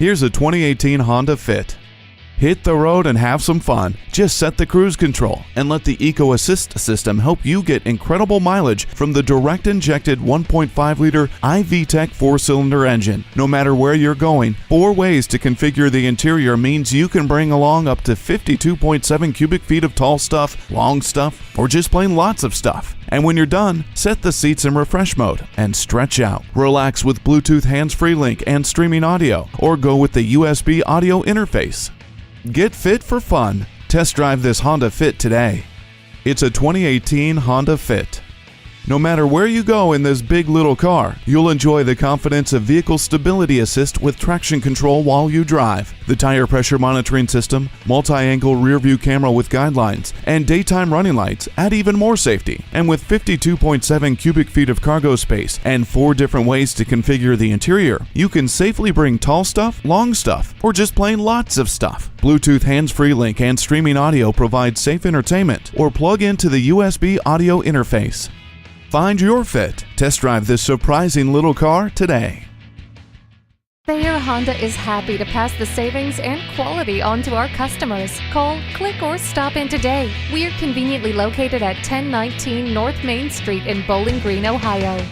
Here's a 2018 Honda Fit. Hit the road and have some fun. Just set the cruise control and let the Eco Assist system help you get incredible mileage from the direct injected 1.5-liter iVTEC 4-cylinder engine. No matter where you're going, 4 ways to configure the interior means you can bring along up to 52.7 cubic feet of tall stuff, long stuff, or just plain lots of stuff. And when you're done, set the seats in refresh mode and stretch out. Relax with Bluetooth hands-free link and streaming audio, or go with the USB audio interface. Get fit for fun. Test drive this Honda Fit today. It's a 2018 Honda Fit. No matter where you go in this big little car, you'll enjoy the confidence of Vehicle Stability Assist with traction control while you drive, the tire pressure monitoring system, multi-angle rear-view camera with guidelines, and daytime running lights add even more safety. And with 52.7 cubic feet of cargo space and 4 different ways to configure the interior, you can safely bring tall stuff, long stuff, or just plain lots of stuff. Bluetooth hands-free link and streaming audio provide safe entertainment, or plug into the USB audio interface. Find your fit. Test drive this surprising little car today. Thayer Honda is happy to pass the savings and quality on to our customers. Call, click, or stop in today. We are conveniently located at 1019 North Main Street in Bowling Green, Ohio.